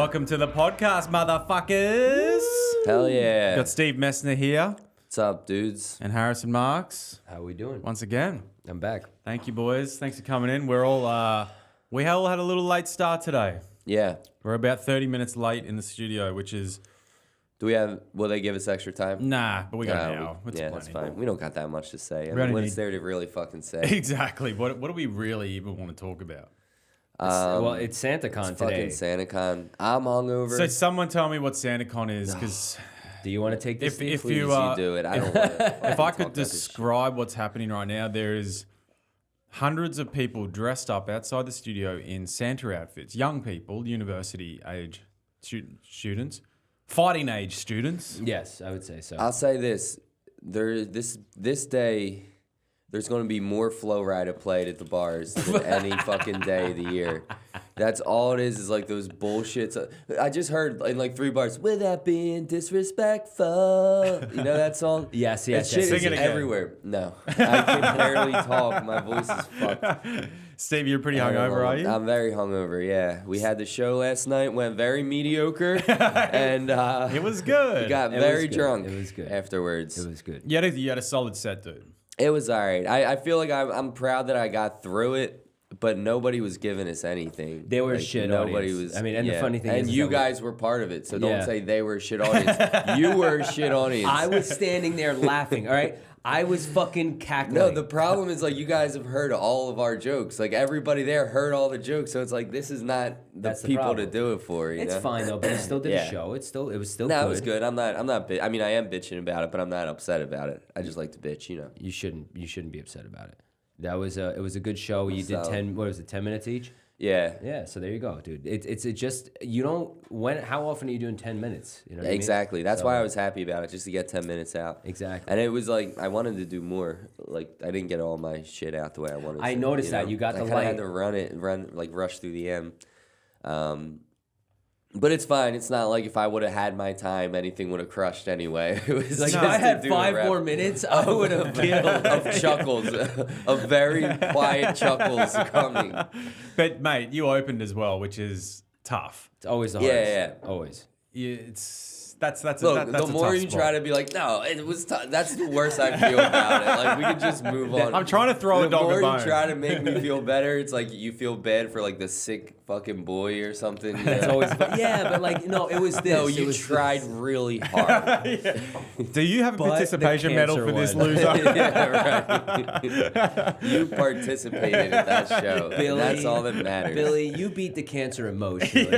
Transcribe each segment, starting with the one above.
Welcome to the podcast, motherfuckers. Hell yeah. Got Steve Messner here What's up, dudes? and Harrison Marx How we doing? once again. I'm back. Thank you, boys. Thanks for coming in. We're all we all had a little late start today. Yeah. We're about 30 minutes late in the studio, which is Will they give us extra time? nah, but we got an No, hour. It's yeah, that's plenty. fine. We don't got that much to say. I only mean, what's need- there to really fucking say? Exactly. What do we really even want to talk about? Well, it's SantaCon today. Fucking SantaCon. I'm hungover. So someone tell me what SantaCon is, because Do you want to take this? if Please, you do it. I don't want to. if I could describe what's happening right now, there is hundreds of people dressed up outside the studio in Santa outfits. Young people, university age students, fighting age students. Yes, I would say so. I'll say this. This day, there's going to be more Flow Rider played at the bars than any fucking day of the year. That's all it is like those bullshits. I just heard in like 3 bars, without being disrespectful. You know that song? Yes, That yes, shit yes. Sing is it again. everywhere. No. I can barely talk. My voice is fucked. Steve, you're pretty hungover, are you? I'm very hungover, yeah. We had the show last night, went very mediocre, and It was good. we got It was very good. drunk It was good. afterwards. It was good. You had a solid set, dude. It was all right. I feel like I'm proud that I got through it, but nobody was giving us anything. They were Like, shit Nobody audience. was. I mean, and the funny thing and is you that guys were part of it, so don't Yeah. say they were a shit audience. You were a shit audience. I was standing there laughing, all right? I was fucking cackling. No, the problem is like you guys have heard all of our jokes. Like everybody there heard all the jokes, so it's like this is not the That's the people to problem. do it for. You It's know? fine, though, but we still did Yeah. a show. It was still No, good. it was good. I'm not. I mean, I am bitching about it, but I'm not upset about it. I just like to bitch, you know. You shouldn't be upset about it. It was a good show. You did So- 10 minutes each? Yeah. Yeah, so there you go, dude. It's just you don't how often are you doing 10 minutes? You know what I mean? Exactly. That's So- why I was happy about it, just to get 10 minutes out. Exactly. And it was like I wanted to do more. Like I didn't get all my shit out the way I wanted. I to, noticed that. know? You got I the kinda had light. to rush through the M. But it's fine. It's not like if I would have had my time, anything would have crushed anyway. It was Like just if I to had do a 5 rap more minutes, I would have killed. of chuckles, of very quiet chuckles coming. But mate, you opened as well, which is tough. It's always the Yeah, hardest. yeah. Always. That's Look, that's the a more tough you spot. try to be like, no, it was tough. That's the worst I feel about it. Like we could just move on. I'm trying to throw a The dog a more bone. you try to make me feel better, it's like you feel bad for like the sick fucking boy or something. You It's know? always yeah, but like no, it was this. No, It you was tried this. really hard. Do you have a But the participation medal cancer for this one. loser? Yeah, right. You participated at that show. Billy, and that's all that matters. Billy, you beat the cancer emotionally.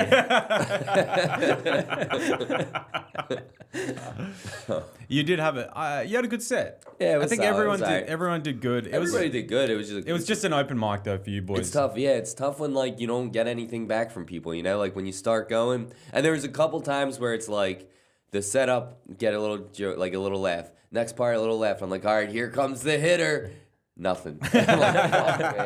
You did have you had a good set. Yeah, it was I think solid. everyone It was did. alright. Everyone did good. Everybody did good. It was just an open mic though for you boys. It's tough, yeah. It's tough when like you don't get anything back from people, you know. Like when you start going, and there was a couple times where it's like the setup, get a little joke, like a little laugh. Next part, a little laugh. I'm like, all right, here comes the hitter. Nothing. I'm like, fuck,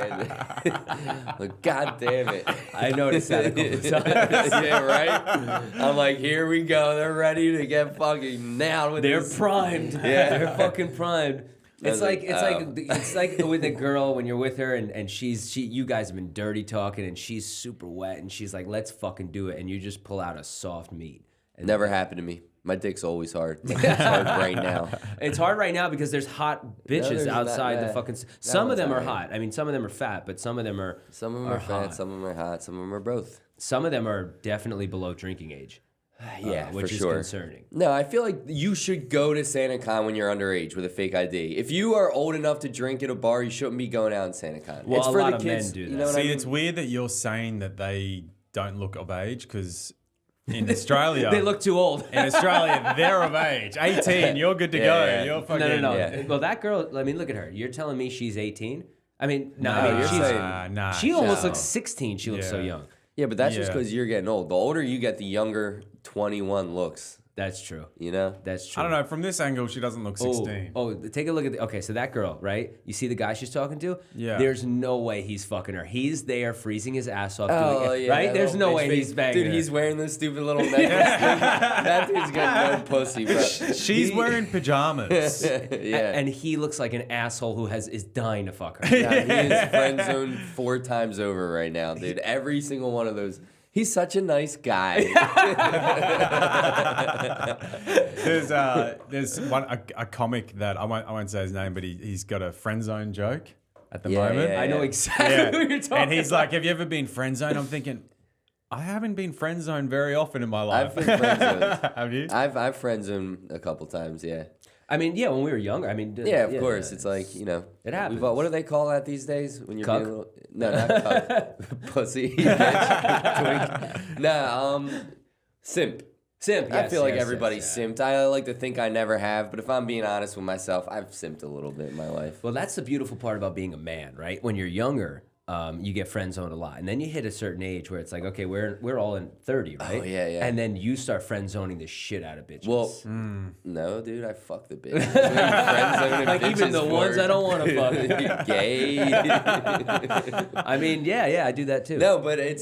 man. Like, God damn it. I noticed that a couple of times. Yeah, right. I'm like, here we go. They're ready to get fucking nailed with They're this. primed. Yeah. They're fucking primed. I was It's like like, it's like with a girl when you're with her and you guys have been dirty talking and she's super wet and she's like, let's fucking do it, and you just pull out a soft meat. And Never happened to me. My dick's always hard. It's hard right now. It's hard right now because there's hot bitches there's not outside the that. fucking. Some of one's them are alright. hot. I mean, some of them are fat, but some of them are. Some of them are fat, hot. some of them are hot, some of them are both. Some of them are definitely below drinking age. Yeah, which for is sure. concerning. No, I feel like you should go to SantaCon when you're underage with a fake ID. If you are old enough to drink at a bar, you shouldn't be going out in SantaCon. Well, it's a for lot the of kids. men do You that. know what See, I mean? it's weird that you're saying that they don't look of age because in Australia They look too old. in Australia they're of age. 18, you're good to Yeah, go. yeah. You're fucking No. Yeah. Well, that girl. I mean, look at her. You're telling me she's 18? I mean, no. No, I mean, you're she's, saying- nah. she almost no. looks 16. She looks so Yeah. young. Yeah, but that's just Yeah. because you're getting old. The older you get, the younger 21 looks. That's true. You know? That's true. I don't know. From this angle, she doesn't look 16. Oh, take a look at okay, so that girl, right? You see the guy she's talking to? Yeah. There's no way he's fucking her. He's there freezing his ass off Oh, doing it. yeah, Right? that There's little no bitch way face. he's banging Dude, her. he's wearing this stupid little necklace. That dude's got no pussy, bro. She's wearing pajamas. Yeah. And he looks like an asshole who is dying to fuck her. Yeah, he is friend zoned 4 times over right now, dude. Every single one of those. He's such a nice guy. There's a comic that I won't say his name, but he's got a friend zone joke at the Yeah, moment. yeah, I know exactly what you're talking And he's like, "Have you ever been friend zoned?" I'm thinking, I haven't been friend zoned very often in my life. I've been friend zoned. Have you? I've friend zoned a couple times, yeah. I mean, yeah, when we were younger. I mean, Yeah, of course. It's like, It happens. What do they call that these days when you're Cuck? being a little, no, not cuck. Pussy. Bitch. Twink. Nah, simp. simp. I Yes, feel like yes, everybody's yes, simped. I like to think I never have, but if I'm being honest with myself, I've simped a little bit in my life. Well, that's the beautiful part about being a man, right? When you're younger, you get friend zoned a lot, and then you hit a certain age where it's like, okay, we're all in 30, right? Oh, yeah, yeah. And then you start friend zoning the shit out of bitches. Well, no, dude, I fuck the bitch. Friend zoning like even bitches the ones for- I don't want to fuck. Gay. I mean, yeah, I do that too. No, but I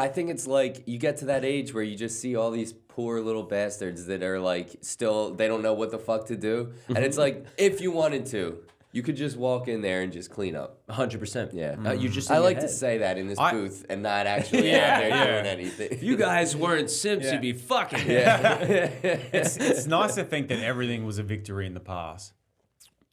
think it's like you get to that age where you just see all these poor little bastards that are like still, they don't know what the fuck to do. And it's like, if you wanted to, you could just walk in there and just clean up. 100%. Yeah. You just. I in your like to head. say that in this I- booth and not actually Yeah, out there yeah. doing anything. If you guys weren't simps, you'd be fucking. It's nice to think that everything was a victory in the past,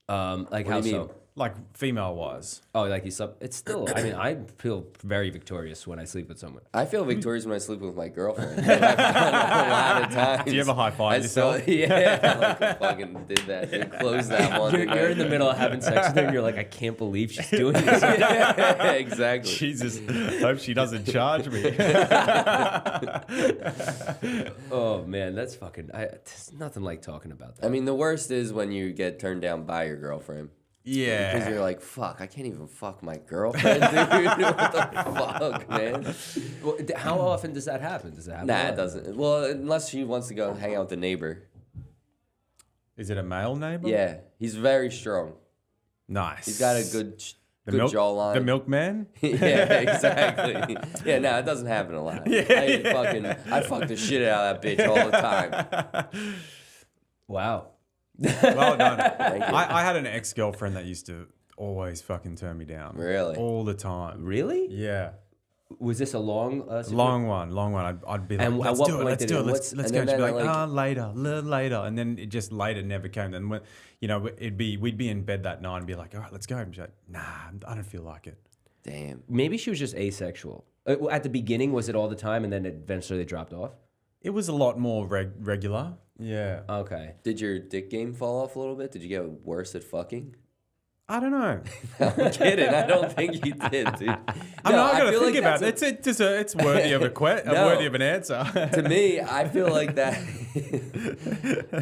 Like What how do you so? mean? like female wise. Oh, like you slept. It's still. I mean, I feel very victorious when I sleep with someone. I feel victorious when I sleep with my girlfriend. I've done it a lot of times. Do you ever high five yourself? Yeah, I like fucking did that. Dude. Closed that one. You're in the middle of having sex with her, and you're like, I can't believe she's doing this. Yeah, exactly. Jesus, hope she doesn't charge me. Oh man, that's fucking. There's nothing like talking about that. I mean, the worst is when you get turned down by your girlfriend. Because Yeah. you're like, fuck, I can't even fuck my girlfriend, dude. What the fuck, man? Well, how often does that happen? Does it happen? a Nah, lot? it doesn't. Well, unless she wants to go hang out with the neighbor. Is it a male neighbor? Yeah, he's very strong. Nice. He's got a good the good milk, jawline. The milkman? Yeah, exactly. Yeah, no, it doesn't happen a lot. I fuck the shit out of that bitch all the time. Wow. Well done. Thank you. I had an ex-girlfriend that used to always fucking turn me down. Really? All the time. Really? Yeah. Was this a long? Long one. I'd be like, And at let's what do it, point let's did do it- it, what's- let's and go. then She'd be that, like, like- later, later. And then it just later never came. Then when, we'd be in bed that night and be like, all right, let's go. And she's like, nah, I don't feel like it. Damn. Maybe she was just asexual. At the beginning, was it all the time, and then eventually they dropped off? It was a lot more regular. Yeah. Okay. Did your dick game fall off a little bit? Did you get worse at fucking? I don't know. I'm kidding. I don't think you did, dude. I gotta feel think like about that's it. It's worthy of worthy of an answer. To me, I feel like that.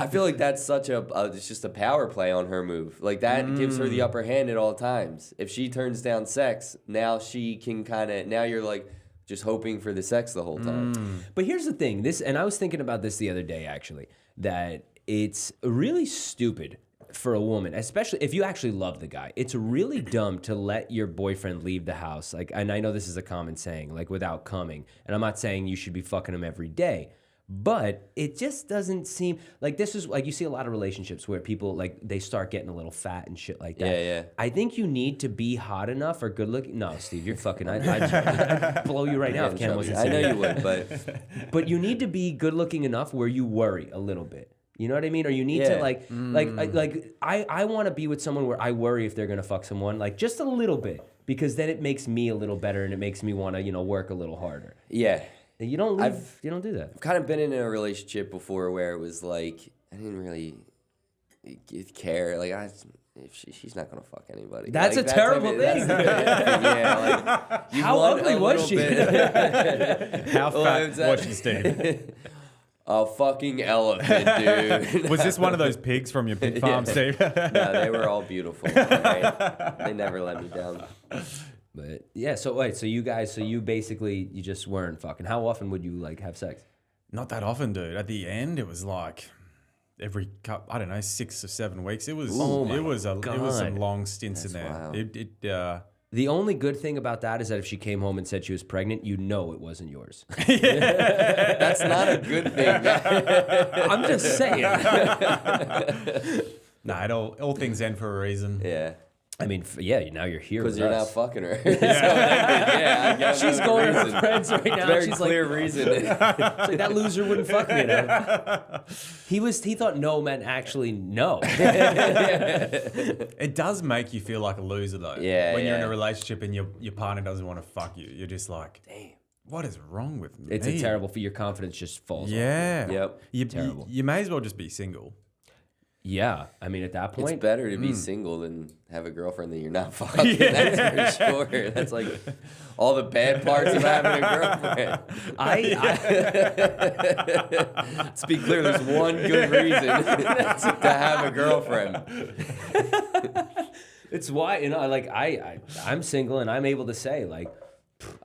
I feel like that's such it's just a power play on her move. Like that gives her the upper hand at all times. If she turns down sex, now she can now you're like just hoping for the sex the whole time. But here's the thing. And I was thinking about this the other day, actually, that it's really stupid for a woman, especially if you actually love the guy. It's really dumb to let your boyfriend leave the house. Like, and I know this is a common saying, like without coming. And I'm not saying you should be fucking him every day. But it just doesn't seem like this is like you see a lot of relationships where people like they start getting a little fat and shit like that. Yeah, yeah. I think you need to be hot enough or good looking. No, Steve, you're fucking. I'd blow you right now if Ken wasn't I know saying you would, but but you need to be good looking enough where you worry a little bit. You know what I mean? Or you need to Yeah. I want to be with someone where I worry if they're gonna fuck someone, like just a little bit, because then it makes me a little better and it makes me want to work a little harder. yeah. And you don't leave, you don't do that. I've kind of been in a relationship before where it was like I didn't really care. Like she's not gonna fuck anybody. That's like, a terrible thing. Yeah, like you How want ugly a was little she? bit- How fat was that? was she, Steve? A fucking elephant, dude. Was this one of those pigs from your pig farm, Steve? No, they were all beautiful. Right? They never let me down. But yeah, so you basically you just weren't fucking. How often would you like have sex? Not that often, dude. At the end, it was like every 6 or 7 weeks. It was it was some God. long stints in there. wild. The only good thing about that is that if she came home and said she was pregnant, you know it wasn't yours. That's not a good thing. I'm just saying. Nah, all things end for a reason. Yeah. I mean, yeah, now you're here Because with you're not us. fucking her. So, I get She's no going to her reason. friends right now. Very She's clear like, reason. she's like, that loser wouldn't fuck me. He thought no meant actually no. It does make you feel like a loser though. Yeah, When you're in yeah. a relationship and your partner doesn't want to fuck you, you're just like, damn, what is wrong with me? It's a terrible for your confidence just falls off. Yeah. Yep. Terrible. You may as well just be single. Yeah, I mean, at that It's point, better to be single than have a girlfrind that you're not fucking. That's for sure. That's like all the bad parts of having a girlfriend. Let's be clear, there's one good reason to have a girlfriend. it's why, like I'm single and I'm able to say like,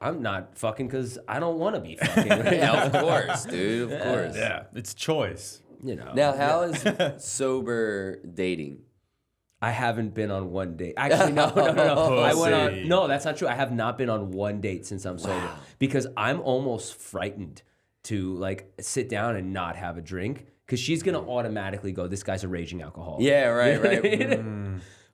I'm not fucking because I don't want to be fucking. Yeah, of course, dude. Of course. Yeah. It's choice. Now, how is sober dating? I haven't been on one date. Actually, no. I went on. Pussy. No, that's not true. I have not been on one date since I'm sober because I'm almost frightened to like sit down and not have a drink because she's gonna automatically go, "This guy's a raging alcoholic." Yeah, right, right.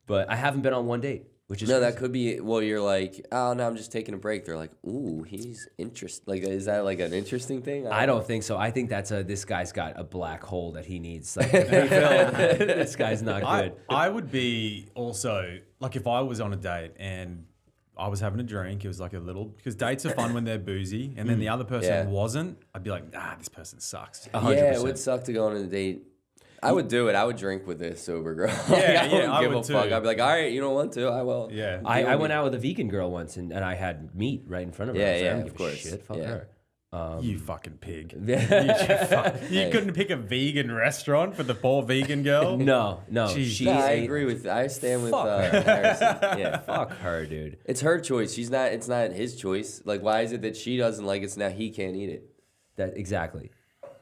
But I haven't been on one date, which is No, crazy. that could be. Well, you're like, oh no, I'm just taking a break. They're like, ooh, he's interesting. Like, is that like an interesting thing? I don't think so. I think that's this guy's got a black hole that he needs like to be filled. This guy's not good. I would be also, like if I was on a date and I was having a drink, it was like a little, because dates are fun when they're boozy, and then the other person Yeah. wasn't, I'd be like, this person sucks. 100%. Yeah, it would suck to go on a date. I would do it. I would drink with this sober girl. Like, Yeah, I wouldn't I give would a fuck. too. I'd be like, all right, you don't want to, I will. Yeah. I went out with a vegan girl once and I had meat right in front of her. Yeah, I was like, I yeah, don't of give a course. shit. Fuck Yeah. her. You fucking pig. Yeah. You couldn't pick a vegan restaurant for the poor vegan girl? No. Jeez. She No, I ate- agree with. I stand with Fuck her. Harrison. Yeah, Fuck her, dude. it's her choice. She's not. It's not his choice. Like, why is it that she doesn't like it? So now he can't eat it. That exactly.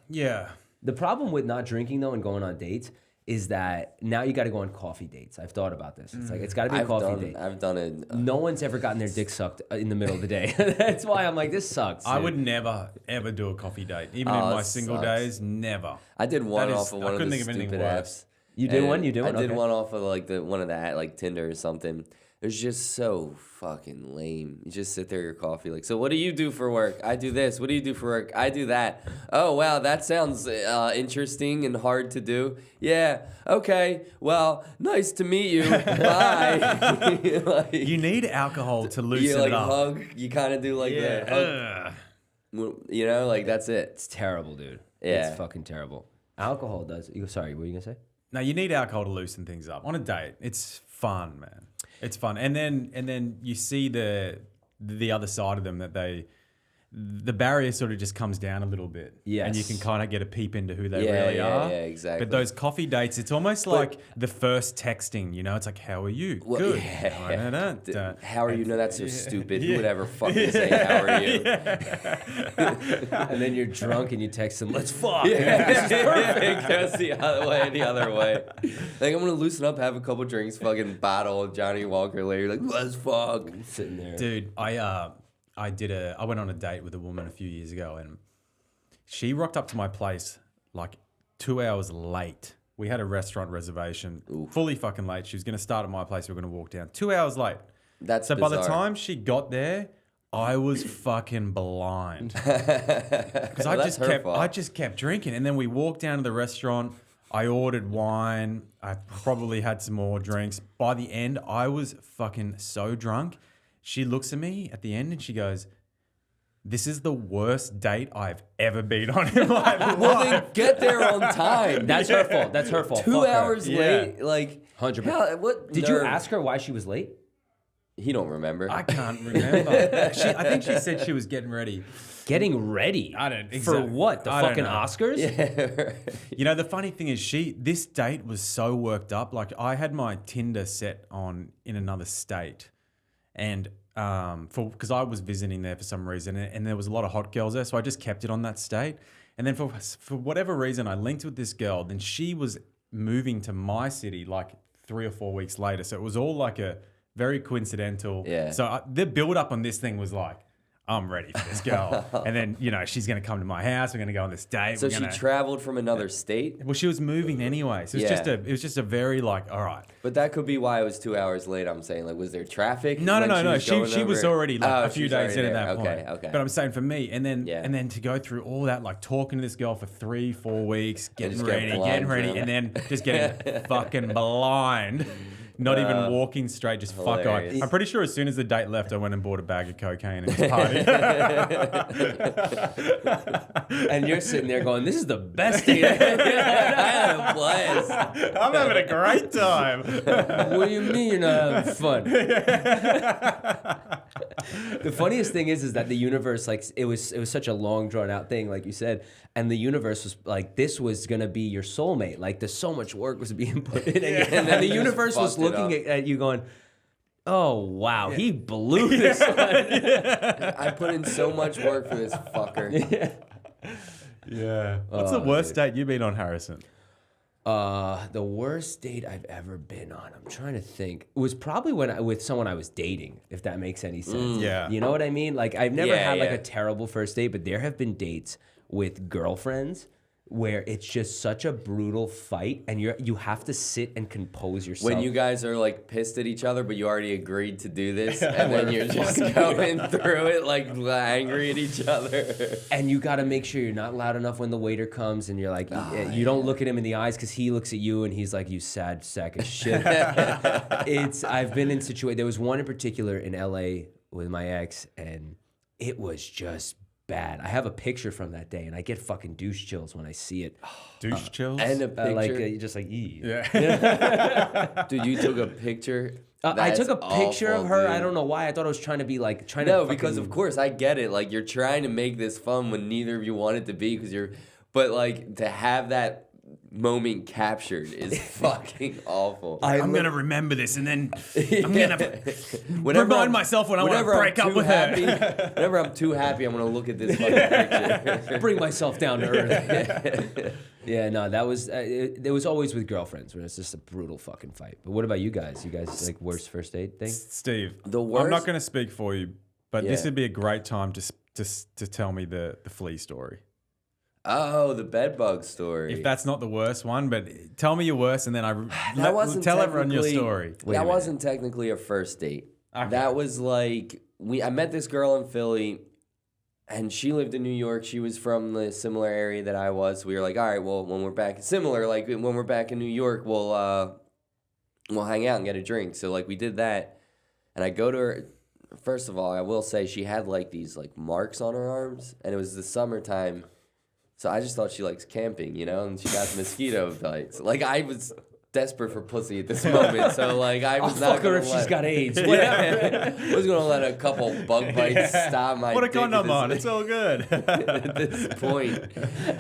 Yeah. The problem with not drinking though and going on dates is that now you got to go on coffee dates. I've thought about this. It's like it's got to be a coffee date. I've done it. No one's ever gotten their dick sucked in the middle of the day. That's why I'm like, this sucks. I dude. would never, ever do a coffee date. Even in Oh, my that single sucks. days, never. I did one That is- off of I one of couldn't the think of anything stupid worse. apps. You did And one? You did one? I did Okay. one off of like one of that, like Tinder or something. It was just so fucking lame. You just sit there, your coffee, like, so what do you do for work? I do this. What do you do for work? I do that. Oh wow, that sounds interesting and hard to do. Yeah. Okay. Well, nice to meet you. Bye. Like, You need alcohol to loosen you like it up. hug. You kind of do like that. Hug. Ugh. You know, like that's it. It's terrible, dude. Yeah. It's fucking terrible. Alcohol does. Sorry, what were you gonna say? No, you need alcohol to loosen things up. On a date, it's fun, man. It's fun. And then you see the other side of them, that the barrier sort of just comes down a little bit. Yes. And you can kind of get a peep into who they Yeah, really yeah, are. yeah, exactly. But those coffee dates, it's almost like the first texting, you know? It's like, how are you? Well, Good. yeah. Da-da-da-da. How are you? No, that's so stupid. Who Yeah. would ever fucking say, how are you? And then you're drunk and you text them, let's fuck. This is perfect. That's the other way. Like, I'm going to loosen up, have a couple drinks, fucking bottle of Johnny Walker later. Like, let's fuck. Sitting there. Dude, I went on a date with a woman a few years ago, and she rocked up to my place like 2 hours late. We had a restaurant reservation, fully fucking late. She was going to start at my place. We were going to walk down. 2 hours late. That's So by the bizarre. time she got there, I was fucking blind. Because Well, that's her fault. I just kept drinking. And then we walked down to the restaurant. I ordered wine. I probably had some more drinks. By the end, I was fucking so drunk. She looks at me at the end and she goes, "This is the worst date I've ever been on in my life." Well, then get there on time. That's her fault. That's her fault. 2 Fuck her. hours Yeah. late. Like, 100%. hell, what? Did you nerve. ask her why she was late? He don't remember. I can't remember. I think she said she was getting ready. Getting ready. I don't- For exact- what? The I don't fucking know. Oscars? Yeah, right. You know, the funny thing is this date was so worked up. Like, I had my Tinder set on in another state, and because I was visiting there for some reason, and there was a lot of hot girls there, so I just kept it on that state. And then for whatever reason, I linked with this girl. Then she was moving to my city like 3 or 4 weeks later, so it was all like a very coincidental. Yeah. So the build up on this thing was like, I'm ready for this girl. And then, she's going to come to my house. We're going to go on this date. So she traveled from another state? Well, she was moving anyway. So it was just a very all right. But that could be why it was 2 hours late, I'm saying. Like, was there traffic? No. She was already a few days in at that point. Okay. But I'm saying for me, and then to go through all that, like talking to this girl for 3-4 weeks, getting ready, and then just getting fucking blind. Not even walking straight, just hilarious. fuck on. I'm pretty sure as soon as the date left, I went and bought a bag of cocaine and just partied. And you're sitting there going, "This is the best date I had a blast. I'm having a great time." What do you mean you're not having fun? The funniest thing is that the universe, like, it was such a long, drawn out thing, like you said, and the universe was like, this was gonna be your soulmate. Like, there's so much work was being put in, and then the universe was looking at you, going, "Oh wow, he blew this one." I put in so much work for this fucker. Yeah. What's the worst date you've been on, Harrison? The worst date I've ever been on, I'm trying to think. It was probably with someone I was dating, if that makes any sense. Yeah. You know what I mean? Like, I've never had like a terrible first date, but there have been dates with girlfriends where it's just such a brutal fight, and you have to sit and compose yourself. When you guys are like pissed at each other, but you already agreed to do this, and then you're just going through it like angry at each other. And you got to make sure you're not loud enough when the waiter comes, and you're like, you don't look at him in the eyes because he looks at you and he's like, "You sad sack of shit." I've been in situations. There was one in particular in LA with my ex, and it was just bad. I have a picture from that day, and I get fucking douche chills when I see it. Douche chills? And a picture. Just like, ee. Yeah. Dude, you took a picture? I took a picture of her. Dude. I don't know why. I thought I was trying to be like, No, because of course, I get it. Like, you're trying to make this fun when neither of you want it to be, but like, to have that moment captured is fucking awful. I'm going to remember this, and then I'm going to remind myself when I want to break up with her. Whenever I'm too happy, I'm going to look at this fucking picture. Bring myself down to earth. Yeah, no, that was, it was always with girlfriends when it's just a brutal fucking fight. But what about you guys? You guys, like, worst first date thing? Steve, The worst? I'm not going to speak for you, but this would be a great time to tell me the flea story. Oh, the bedbug story. If that's not the worst one, but tell me your worst, and then tell everyone your story. That wasn't technically a first date. Okay. That was like, I met this girl in Philly, and she lived in New York. She was from the similar area that I was. We were like, all right, well, when we're back in New York, we'll hang out and get a drink. So like, we did that, and I go to her. First of all, I will say she had like these like marks on her arms, and it was the summertime. So I just thought she likes camping, and she got mosquito bites. Like, I was desperate for pussy at this moment, so like I was I'll fuck her if she's got AIDS. Whatever. I was gonna let a couple bug bites stop my. Put a dick condom on. It's all good. At this point,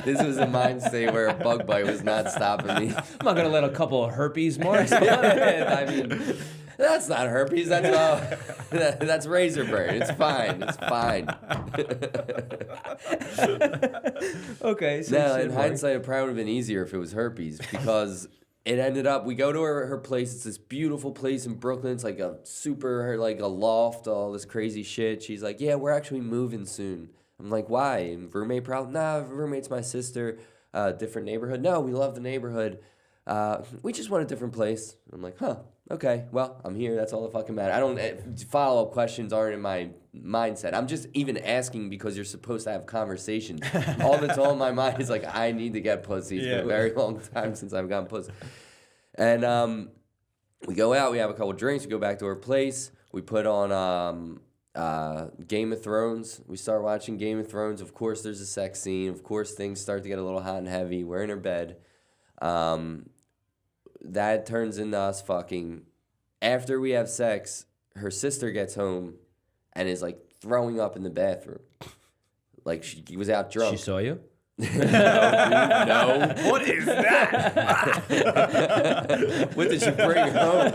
this was a mind state where a bug bite was not stopping me. I'm not going to let a couple of herpes marks. I mean, that's not herpes. That's razor burn. It's fine. It's fine. Okay. So Now, in hindsight, it probably would have been easier if it was herpes, because it ended up, we go to her place. It's this beautiful place in Brooklyn. It's like a loft, all this crazy shit. She's like, yeah, we're actually moving soon. I'm like, why? And roommate problem? Nah, roommate's my sister. Different neighborhood. No, we love the neighborhood. We just want a different place. I'm like, huh, okay, well, I'm here. That's all that fucking matters. Follow-up questions aren't in my mindset. I'm just even asking because you're supposed to have conversations. All that's on my mind is like, I need to get pussy. It's been a very long time since I've gotten pussy. And we go out, we have a couple drinks, we go back to her place. We put on Game of Thrones. We start watching Game of Thrones. Of course, there's a sex scene. Of course, things start to get a little hot and heavy. We're in her bed. That turns into us fucking. After we have sex, her sister gets home and is like throwing up in the bathroom. Like she was out drunk. She saw you? No. What is that? What did she bring home?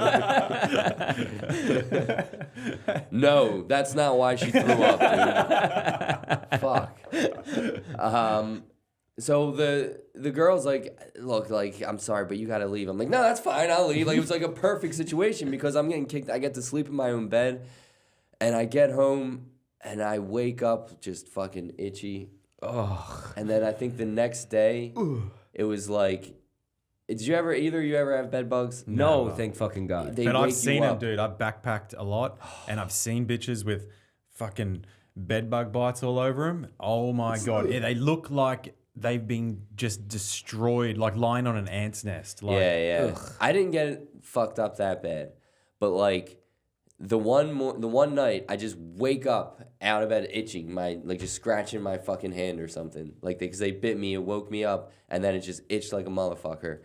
No, that's not why she threw up, dude. Fuck. So the girl's like, look, like, I'm sorry, but you gotta leave. I'm like, no, that's fine, I'll leave. Like, it was like a perfect situation because I'm getting kicked. I get to sleep in my own bed, and I get home, and I wake up just fucking itchy. Oh. And then I think the next day, it was like, did you ever, either you ever have bed bugs? No, Never. thank fucking God. They But I've wake seen you them, up. dude. I've backpacked a lot, and I've seen bitches with fucking bed bug bites all over them. Oh my God. Yeah, they look like they've been just destroyed, like lying on an ant's nest. Like, Yeah. I didn't get it fucked up that bad, but like the one night I just wake up out of bed itching, like just scratching my fucking hand or something, like because they bit me, it woke me up, and then it just itched like a motherfucker,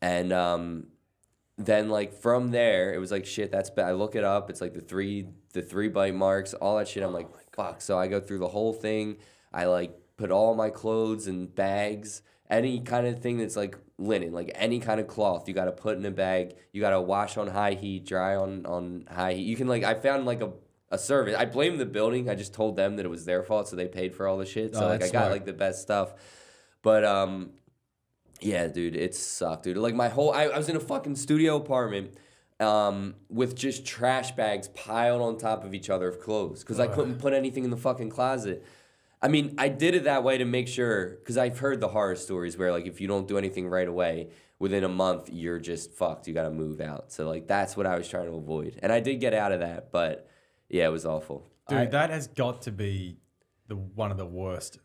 and then like from there it was like shit, that's bad. I look it up, it's like the three bite marks, all that shit. I'm like fuck. So I go through the whole thing. I like put all my clothes in bags, any kind of thing that's like linen, like any kind of cloth, you got to put in a bag. You got to wash on high heat, dry on high heat. You can like, I found like a service. I blame the building. I just told them that it was their fault, so they paid for all the shit. So like I got like the best stuff. But yeah, dude, it sucked, dude. Like I was in a fucking studio apartment with just trash bags piled on top of each other of clothes because I couldn't put anything in the fucking closet. I mean, I did it that way to make sure, because I've heard the horror stories where, like, if you don't do anything right away, within a month, you're just fucked. You got to move out. So, like, that's what I was trying to avoid. And I did get out of that, but, yeah, it was awful. dude, that has got to be one of the worst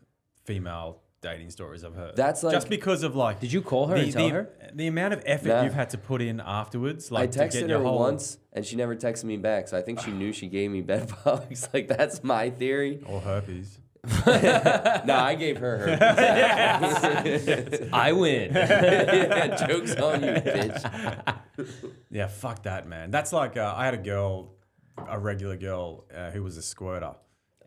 female dating stories I've heard. That's like... Just because of, like... Did you call her and tell her? The amount of effort you've had to put in afterwards, like, I to get texted your her whole... once, and she never texted me back. So I think she knew she gave me bed bugs. Like, that's my theory. Or herpes. No, I gave her herpes. I win. Yeah, joke's on you, bitch. Yeah, fuck that, man. That's like, I had a regular girl who was a squirter.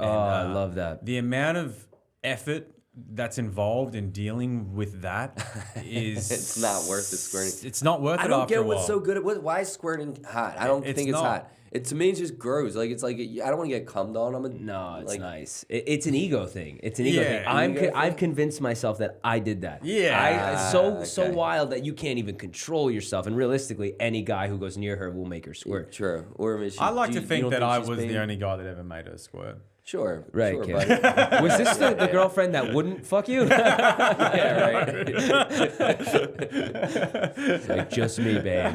Oh, I love that. The amount of effort that's involved in dealing with that is... It's not worth the squirting. It's not worth it I don't after get a while. why is squirting hot? I don't think it's not. hot. To me, it's just gross. Like, it's like, I don't want to get cummed on. No, it's like, nice. It's an ego thing. It's an ego Yeah, thing. I've convinced myself that I did that. Yeah. So wild that you can't even control yourself. And realistically, any guy who goes near her will make her squirt. True. Or I like to think don't that I she's was paying? the only guy that ever made her squirt. Sure. Right, Sure, kid. buddy. Was this the girlfriend that wouldn't fuck you? Yeah, right. It's like, just me, babe.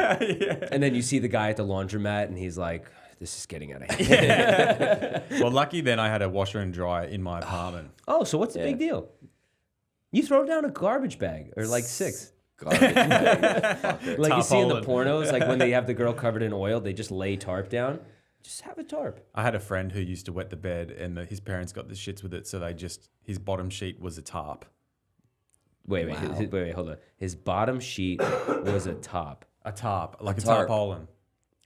And then you see the guy at the laundromat and he's like, this is getting out of hand. Well, lucky then I had a washer and dryer in my apartment. Oh, so what's the big deal? You throw down a garbage bag or like 6. Garbage bag, fucker. Like you see in the Tarpaulin. pornos, like when they have the girl covered in oil, they just lay tarp down. Just have a tarp. I had a friend who used to wet the bed, and his parents got the shits with it, so his bottom sheet was a tarp. Wait, hold on. His bottom sheet was a top. A tarp, like a tarp. tarpaulin.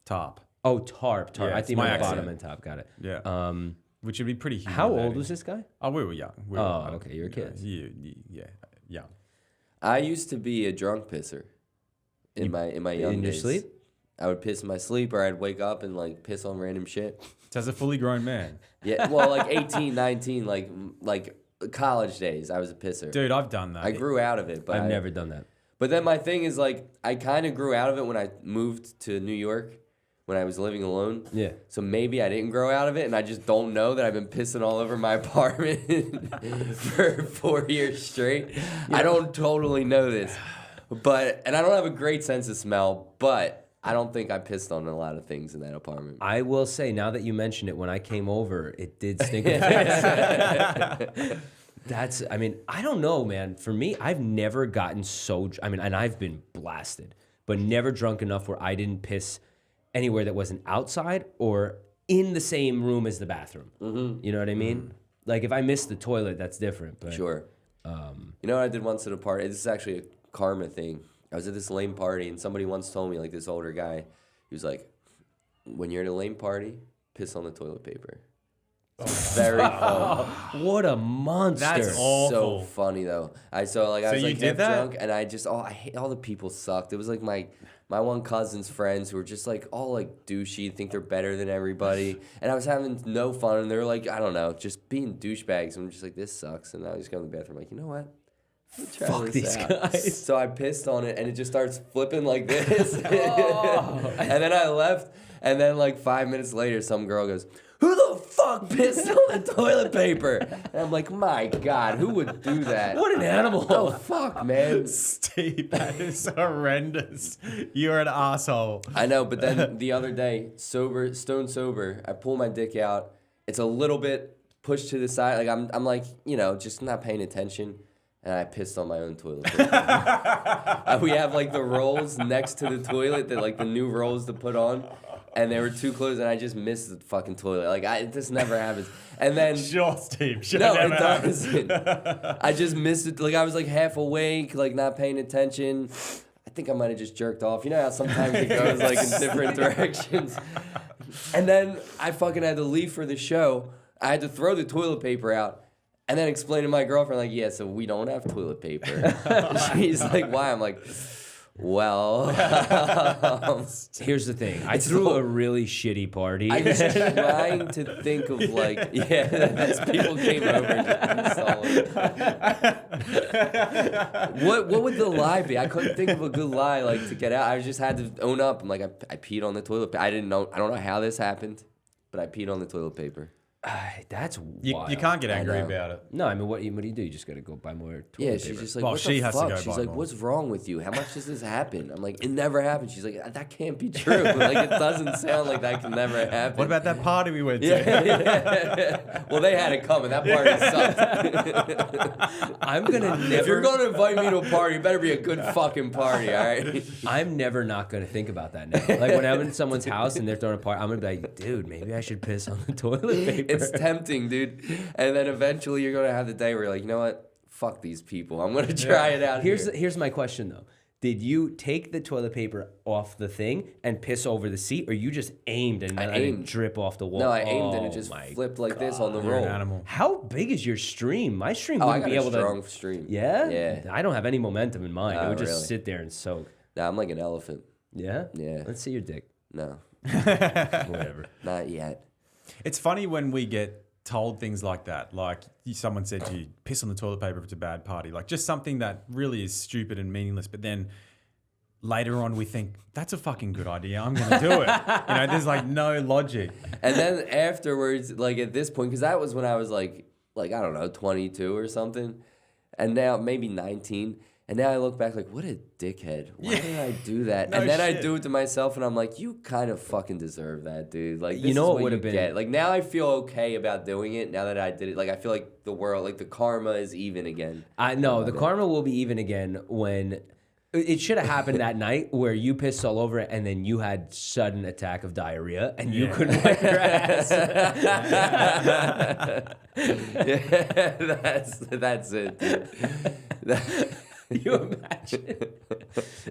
Tarp. Oh, tarp. Yeah, I it's think my my accent. bottom and top. Got it. Yeah. Which would be pretty huge. How old was this guy? Oh, we were young. Okay, you were kids. Yeah, young. I used to be a drunk pisser in my young in your days. sleep? I would piss in my sleep, or I'd wake up and like piss on random shit. As a fully grown man. Yeah, well, like 18, 19, like college days, I was a pisser. Dude, I've done that. I grew out of it, but I've never done that. But then my thing is like I kind of grew out of it when I moved to New York, when I was living alone. Yeah. So maybe I didn't grow out of it, and I just don't know that I've been pissing all over my apartment for 4 years straight. Yeah. I don't totally know this, and I don't have a great sense of smell, but I don't think I pissed on a lot of things in that apartment. I will say, now that you mention it, when I came over, it did stink. I mean, I don't know, man. For me, I've never gotten and I've been blasted, but never drunk enough where I didn't piss anywhere that wasn't outside or in the same room as the bathroom. Mm-hmm. You know what I mean? Mm-hmm. Like, if I missed the toilet, that's different. But, sure. You know what I did once at a party? This is actually a karma thing. I was at this lame party, and somebody once told me, like this older guy, he was like, when you're at a lame party, piss on the toilet paper. Very funny. What a monster. That's awful. So funny, though. I was you like did half that? drunk, and I hate all the people sucked. It was like my one cousin's friends who were just like all like douchey, think they're better than everybody. And I was having no fun, and they were like, I don't know, just being douchebags. And I'm just like, this sucks. And I just go in the bathroom like, you know what? Fuck these guys. So I pissed on it, and it just starts flipping like this. And then I left, and then like 5 minutes later, some girl goes, who the fuck fuck, pissed on the toilet paper. And I'm like, my God, who would do that? What an animal. Oh, fuck, man. Steve, that is horrendous. You're an asshole. I know, but then the other day, stone sober, I pull my dick out. It's a little bit pushed to the side. Like I'm like, just not paying attention. And I pissed on my own toilet paper. We have like the rolls next to the toilet, that like the new rolls to put on. And they were too close, and I just missed the fucking toilet. Like, this never happens. And then... Sure, Steve. Sure, no, never it happens. doesn't. I just missed it. Like, I was, like, half awake, like, not paying attention. I think I might have just jerked off. You know how sometimes it goes, like, in different directions? And then I fucking had to leave for the show. I had to throw the toilet paper out. And then explain to my girlfriend, like, yeah, so we don't have toilet paper. She's like, why? I'm like... Well, here's the thing. I threw a really shitty party. I was trying to think of like, as people came over and installed it. What would the lie be? I couldn't think of a good lie like to get out. I just had to own up. I'm like, I peed on the toilet paper. I don't know how this happened, but I peed on the toilet paper. That's You wild. can't get angry know. about it. No, I mean, what do you do? You just got to go buy more toilet Yeah, paper. she's just like, Well, what she the has to fuck? go She's buy like, more. what's wrong with you? How much does this happen? I'm like, it never happened. She's like, that can't be true. Like, it doesn't sound like that can never happen. What about that party we went to? Yeah. Well, they had it coming. That party sucked. I'm gonna never. If you're gonna invite me to a party, it better be a good fucking party, all right? I'm never not gonna think about that now. Like when I'm in someone's house and they're throwing a party, I'm gonna be like, dude, maybe I should piss on the toilet paper. It's tempting, dude. And then eventually you're gonna have the day where you're like, you know what? Fuck these people. I'm gonna try it out. Here's my question though. Did you take the toilet paper off the thing and piss over the seat, or you just aimed and let it drip off the wall? No, I aimed and it Oh just my flipped like this on the You're roll. an animal. How big is your stream? My stream Oh, I wouldn't got be a able strong to. stream. Yeah? Yeah. I don't have any momentum in mine. It Oh, would just really? sit there and soak. Nah, I'm like an elephant. Yeah? Yeah. Let's see your dick. No, Whatever. not yet. It's funny when we get told things like that. Like someone said to you, piss on the toilet paper if it's a bad party. Like just something that really is stupid and meaningless. But then later on we think, that's a fucking good idea. I'm going to do it. There's like no logic. And then afterwards, like at this point, because that was when I was like I don't know, 22 or something, and now maybe 19. And now I look back like, what a dickhead. Why did I do that? No and then I shit. do it to myself, and I'm like, you kind of fucking deserve that, dude. Like, this You know is what what would you have been- get. Like, now I feel okay about doing it now that I did it. Like, I feel like the world, like the karma is even again. No, the karma will be even again when it should have happened that night where you pissed all over it and then you had sudden attack of diarrhea and you couldn't wipe your ass. Yeah, that's it, dude. You imagine?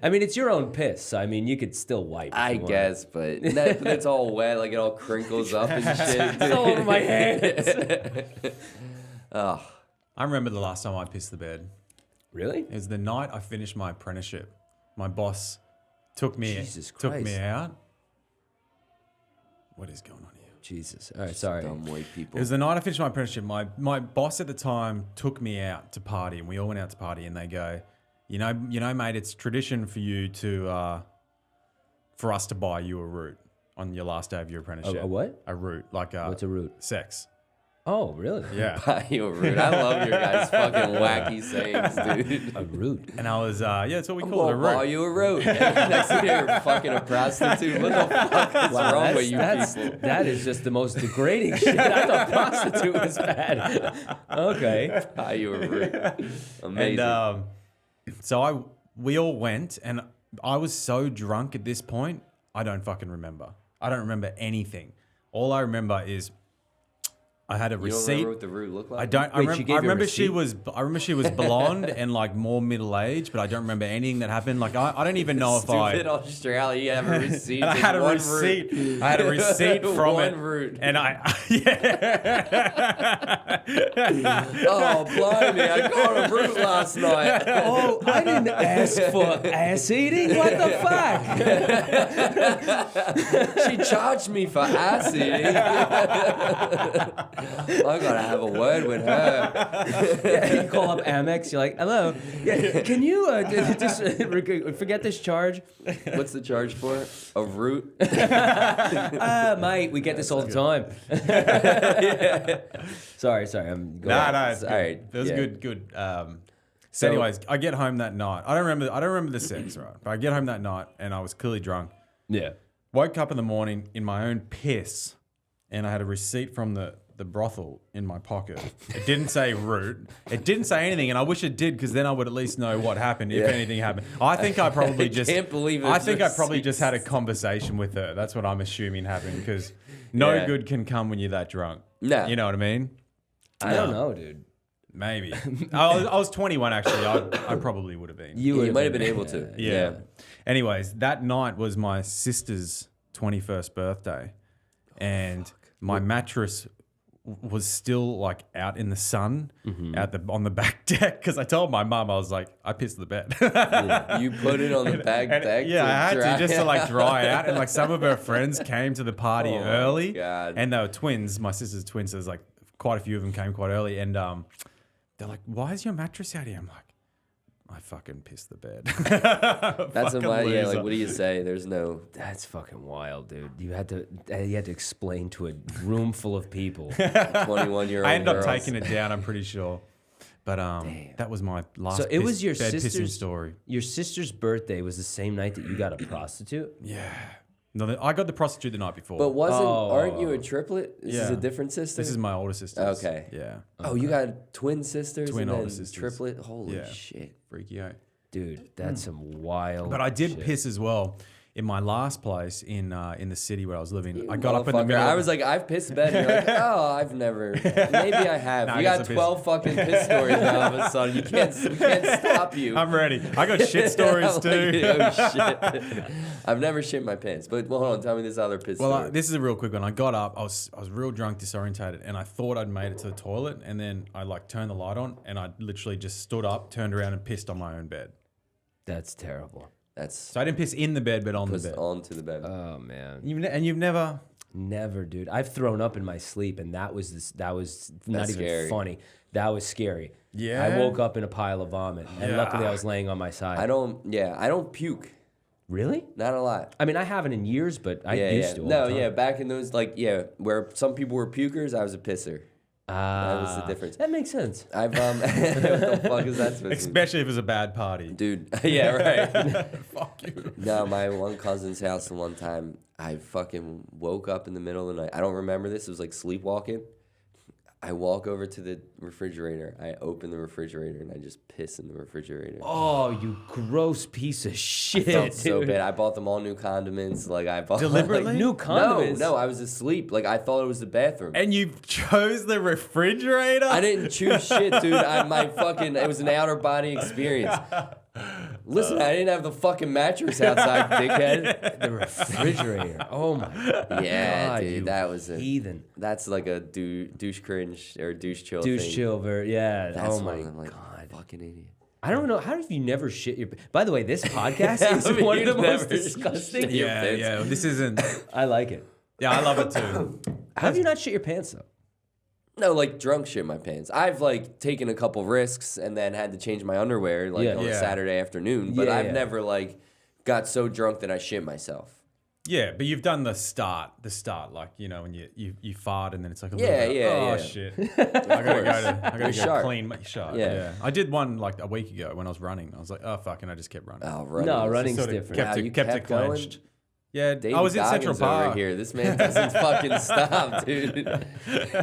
I mean, it's your own piss. So, I mean, you could still wipe. if I you want. guess, but it's all wet, like it all crinkles up and shit. It's all over my hands. Oh, I remember the last time I pissed the bed. Really? It was the night I finished my apprenticeship. My boss took me Jesus took Christ. me out. What is going on here? Jesus. All right, sorry. dumb white people. It was the night I finished my apprenticeship. My boss at the time took me out to party, and we all went out to party. And they go, you know, mate, it's tradition for you to, for us to buy you a root on your last day of your apprenticeship. A what? A root, like What's a root? sex. Oh, really? Yeah. Buy you a root. I love your guys' fucking wacky sayings, dude. A root. And I was, yeah, that's what we I'm call it, a gonna buy root. you a root. Next thing you're fucking a prostitute. What the fuck is wrong with you people? That is just the most degrading shit. I thought prostitute was bad. Okay. Buy you a root. Amazing. And so we all went, and I was so drunk at this point, I don't fucking remember. I don't remember anything. All I remember is I had a you don't receipt. remember what the root looked like? I don't. Wait, she gave you a remember she receipt? was. I remember she was blonde and like more middle aged, but I don't remember anything that happened. Like I don't even know if Stupid I. Australia, you have a receipt. And I had a One receipt. root. I had a receipt from One it. root. And I. Yeah. Oh, blimey, I got a root last night. Oh, I didn't ask for ass eating. What the fuck? She charged me for ass eating. I'm gonna have a word with her. Yeah, you call up Amex. You're like, hello. Yeah, can you just forget this charge? What's the charge for? A root? Mate, we get this all the time. Sorry. I'm going. No, it's All good. right, That was yeah. good. So anyways, I get home that night. I don't remember the sex, right? But I get home that night and I was clearly drunk. Yeah. Woke up in the morning in my own piss, and I had a receipt from the brothel in my pocket. It didn't say root. It didn't say anything, and I wish it did, because then I would at least know what happened if anything happened. I think I probably just Can't believe I it's think I probably receipts. just had a conversation with her. That's what I'm assuming happened, because no Yeah. good can come when you're that drunk. No. You know what I mean? I don't know, dude. Maybe. I was 21 actually. I probably would have been. You would've might have been- been able to. Yeah. Anyways, that night was my sister's 21st birthday, and my mattress was still like out in the sun on the back deck, because I told my mum, I was like, I pissed the bed. You put it on the back And, deck. yeah, I had dry to, just to like dry out. And like some of her friends came to the party Oh my early, God. and they were twins. My sister's twins, so there's like quite a few of them came quite early, and they're like, "Why is your mattress out here?" I'm like, I fucking pissed the bed. That's Fucking yeah. loser. Like, what do you say? There's no. That's fucking wild, dude. You had to explain to a room full of people. 21-year-old. I ended up girls. taking it down, I'm pretty sure. But that was my last So it was your bed pissing sister's story. Your sister's birthday was the same night that you got a prostitute. Yeah. No, I got the prostitute the night before. But aren't you a Oh. triplet? This is Yeah. a different sister. This is my older sister. Okay. Yeah. Oh, you got twin sisters Twin and older then sisters. triplet. Holy Yeah. shit! Freaky out. Dude, that's some wild. But I did shit. piss as well. In my last place in the city where I was living, I got up in the Motherfucker. middle. I was like, I've pissed the bed. And you're like, oh, I've never. Maybe I have. Nah, you I got got some 12 fucking piss stories now all of a sudden. We can't stop you. I'm ready. I got shit stories I'm too. like, oh shit! I've never shit my pants. But hold on, tell me this other piss Well, story. this is a real quick one. I got up, I was real drunk, disorientated, and I thought I'd made it to the toilet, and then I like turned the light on, and I literally just stood up, turned around, and pissed on my own bed. That's terrible. That's So I didn't piss in the bed, but on the pissed bed. onto the bed. Oh man. You've never. Never, dude. I've thrown up in my sleep, and that was not That's even scary. funny. That was scary. Yeah? I woke up in a pile of vomit, and Yeah. luckily I was laying on my side. I don't puke. Really? Not a lot. I mean, I haven't in years, but I used to. All No, the time. yeah, back in those where some people were pukers, I was a pisser. That was the difference. That makes sense. I've what the fuck is that supposed to mean? Especially if it was a bad party. Dude, yeah, right. Fuck you. No, my one cousin's house, and one time I fucking woke up in the middle of the night. I don't remember this. It was like sleepwalking. I walk over to the refrigerator. I open the refrigerator and I just piss in the refrigerator. Oh, you gross piece of shit. Felt so dude. bad. I bought them all new condiments. Like I bought Deliberately? Like, new condiments. No, I was asleep. Like I thought it was the bathroom. And you chose the refrigerator? I didn't choose shit, dude. It was an outer body experience. Listen, I didn't have the fucking mattress outside, dickhead. The refrigerator. Oh my Yeah, god, dude, you that was a heathen. That's like a douche cringe or douche chill Douche thing. chill, yeah. That's Oh my why I'm like, god. fucking idiot. I don't know. How have you never shit your? By the way, this podcast is I mean, one of the you've most never disgusting. shit your Yeah, pants. yeah. This isn't. I like it. Yeah, I love it too. How have you not shit your pants though? No, like drunk shit my pants. I've like taken a couple risks and then had to change my underwear like Yeah. on Yeah. a Saturday afternoon. But Yeah, I've yeah. never like got so drunk that I shit myself. Yeah, but you've done the start, like, you know, when you fart and then it's like a Yeah, little bit, yeah, oh yeah. shit. I gotta go sharp. clean my shot. Yeah. Yeah. I did one like a week ago when I was running. I was like, oh fuck, and I just kept running. Oh, running. No, is running's Sort of different. Kept Wow, it, you kept it kept going? clenched. Yeah, David I was in Central Goggins over Park. here. This man doesn't fucking stop, dude.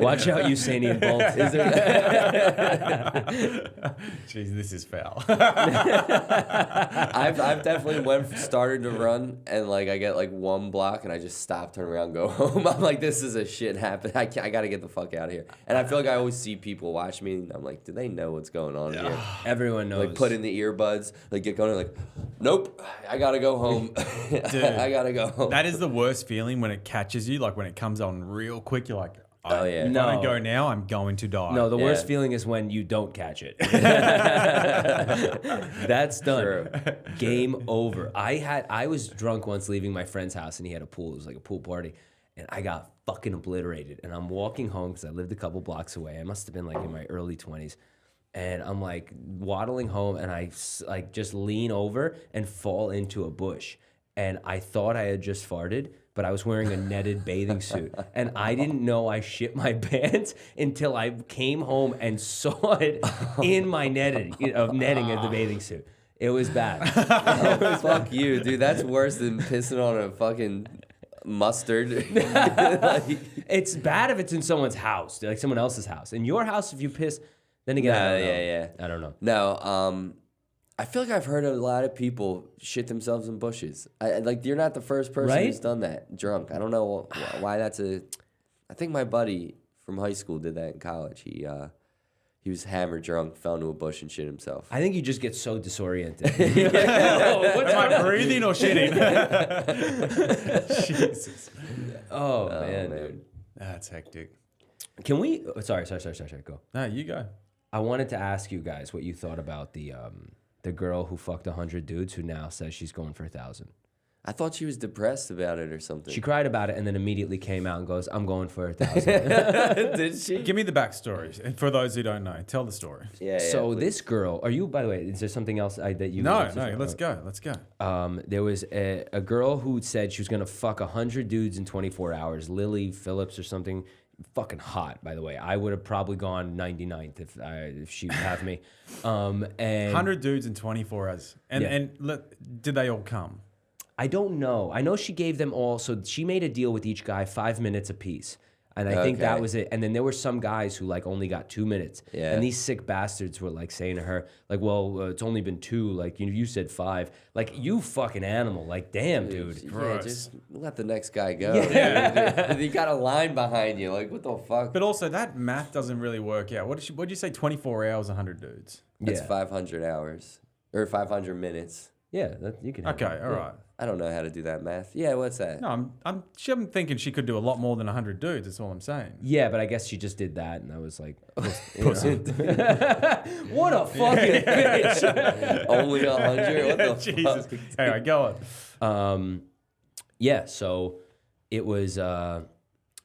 Watch out, Usainian Bolt. Is there, Jeez, this is foul. I've definitely started to run and like I get like one block and I just stop, turn around, go home. I'm like, this is a shit happen. I gotta get the fuck out of here. And I feel like I always see people watch me and I'm like, do they know what's going on here? Everyone knows. Like put in the earbuds, like get going, like, nope, I gotta go home. I gotta go home. That is the worst feeling when it catches you, like when it comes on real quick. You're like, Oh, yeah. if I No. don't go now, I'm going to die. No, the worst Yeah. feeling is when you don't catch it. That's done. True. Game over. I was drunk once leaving my friend's house and he had a pool. It was like a pool party. And I got fucking obliterated. And I'm walking home because I lived a couple blocks away. I must have been like in my early 20s. And I'm like waddling home, and I like just lean over and fall into a bush. And I thought I had just farted, but I was wearing a netted bathing suit. And I didn't know I shit my pants until I came home and saw it in my netting of the bathing suit. It was bad. Fuck you, dude. That's worse than pissing on a fucking mustard. It's bad if it's in someone's house, like someone else's house. In your house, if you piss, then again, I don't know. No, I feel like I've heard a lot of people shit themselves in bushes. Like, you're not the first person who's done that drunk. I don't know why that's I think my buddy from high school did that in college. He was hammered drunk, fell into a bush and shit himself. I think you just get so disoriented. What's my breathing or shitting? Jesus. Oh man, dude. That's hectic. Can we? Sorry. Go. No, you go. I wanted to ask you guys what you thought about the girl who fucked 100 dudes who now says she's going for 1,000. I thought she was depressed about it or something. She cried about it and then immediately came out and goes, "I'm going for 1,000." Did she? Give me the backstory. And for those who don't know, tell the story. Yeah. So please. this girl, are you? By the way, is there something else that you? No. Let's go. There was a girl who said she was gonna fuck 100 dudes in 24 hours. Lily Phillips or something. Fucking hot, by the way. I would have probably gone 99th if she would have me. And 100 dudes in 24 hours. And did they all come? I don't know. I know she gave them all. So she made a deal with each guy, 5 minutes apiece. And I think that was it. And then there were some guys who like only got 2 minutes. Yeah. And these sick bastards were like saying to her, like, well, it's only been 2. Like, you said 5. Like, you fucking animal. Like, damn, dude. Yeah, just let the next guy go. Yeah. You got a line behind you. Like, what the fuck? But also, that math doesn't really work out. What did you say? 24 hours, 100 dudes. That's 500 hours. Or 500 minutes. Yeah, you can have Okay, that. all right. I don't know how to do that math. Yeah, what's that? No, I'm thinking she could do a lot more than 100 dudes. That's all I'm saying. Yeah, but I guess she just did that, and I was like, Pussy. what a fucking bitch. Only 100? What the Jesus. fuck? Anyway, go on. Yeah, so it was,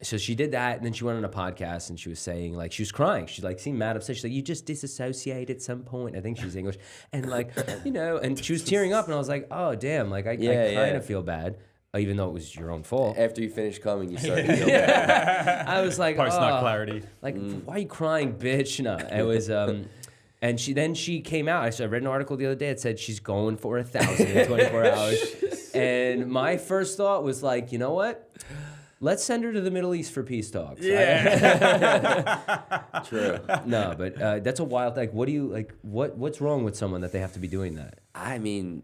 so she did that, and then she went on a podcast, and she was saying, like, she was crying. She, like, seemed mad upset. She's like, you just disassociate at some point. I think she's English. And, like, and she was tearing up, and I was like, oh, damn. Like, I kind of feel bad, even though it was your own fault. After you finish coming, you start to feel bad. I was like, Post-nut clarity. Like, why are you crying, bitch? No, it was, and she came out. I read an article the other day that said she's going for 1,000 in 24 hours. And my first thought was like, you know what? Let's send her to the Middle East for peace talks. Yeah. True. No, but that's a wild thing. What do you like? What's wrong with someone that they have to be doing that? I mean,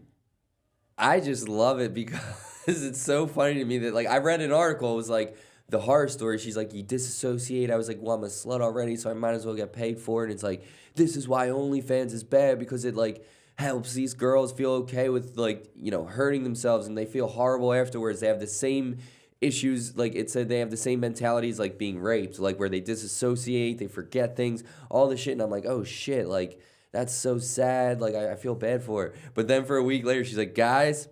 I just love it because it's so funny to me that, like, I read an article. It was like the horror story. She's like, you disassociate. I was like, well, I'm a slut already, so I might as well get paid for it. And it's like, this is why OnlyFans is bad, because it, like, helps these girls feel okay with, like, hurting themselves, and they feel horrible afterwards. They have the same issues, like it said, they have the same mentalities like being raped, like where they disassociate, they forget things, all this shit. And I'm like, oh shit, like that's so sad. Like I feel bad for her. But then for a week later, she's like, guys,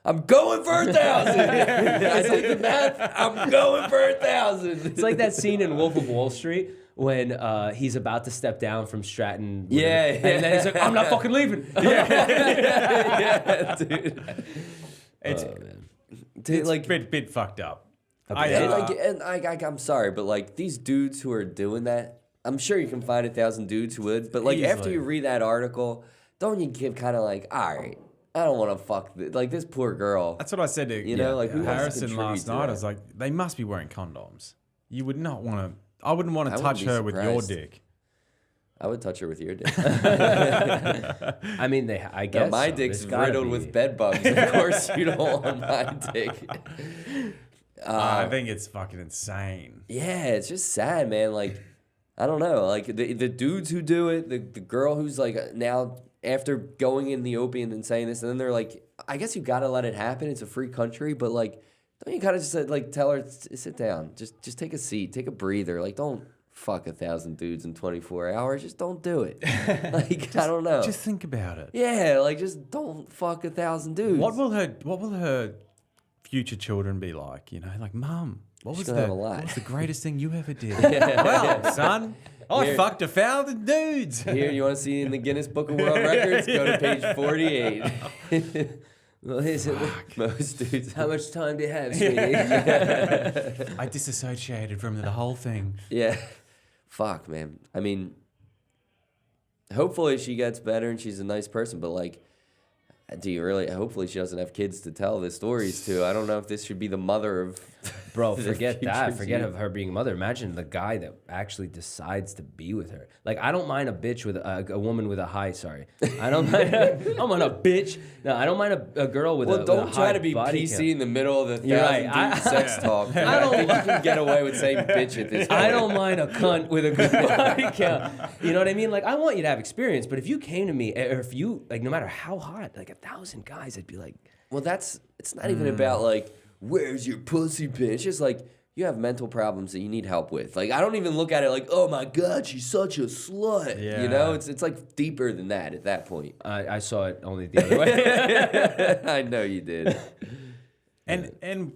I'm going for 1,000. I did the math. I'm going for 1,000. It's like that scene in Wolf of Wall Street when he's about to step down from Stratton. Yeah. And then he's like, I'm not fucking leaving. Yeah, dude. It's like bit fucked up. I'm sorry, but like these dudes who are doing that, I'm sure you can find 1,000 dudes who would. But like after you read that article, don't you give kind of like, all right, I don't want to fuck like this poor girl. That's what I said to who Harrison last night. I was like, they must be wearing condoms. You would not want to. I wouldn't want to touch her with your dick. I would touch her with your dick. I mean, I guess no, my dick's riddled with bed bugs. Of course, you don't want my dick. I think it's fucking insane. Yeah, it's just sad, man. Like, I don't know. Like the dudes who do it, the girl who's like now after going in the opium and saying this, and then they're like, I guess you gotta let it happen. It's a free country, but like, don't you gotta just like tell her sit down, just take a seat, take a breather. Like, don't fuck 1,000 dudes in 24 hours. Just don't do it. Like, I don't know. Just think about it. Yeah, like just don't fuck 1,000 dudes. What will her future children be like? Like, Mum, What She's was gonna have a lot. What was the greatest thing you ever did? Well, son, I Here. fucked 1,000 dudes. Here, you want to see in the Guinness Book of World Records? Go to page 48. Well, here's it. Most dudes. How much time do you have, sweetie? I disassociated from the whole thing. Yeah. Fuck, man. I mean, hopefully she gets better and she's a nice person, but like, do you really? Hopefully she doesn't have kids to tell the stories to. I don't know if this should be the mother of. Bro, the forget that. future Forget you. of her being a mother. Imagine the guy that actually decides to be with her. Like, I don't mind a bitch with a woman with a high. Sorry, I don't mind. I'm on a bitch. No, I don't mind a girl with Well, a. don't with a try high to be body PC count. in the middle of the You're right. 1,000 dude sex talk. I don't think you can get away with saying bitch at this point. I don't mind a cunt with a good body count. You know what I mean? Like, I want you to have experience, but if you came to me, or if you, like, no matter how hot, like 1,000 guys, I'd be like, Well, it's not even about like, where's your pussy pin? It's just like, you have mental problems that you need help with. Like, I don't even look at it like, oh my God, she's such a slut. Yeah. You know, it's like deeper than that at that point. I saw it only the other way. I know you did. And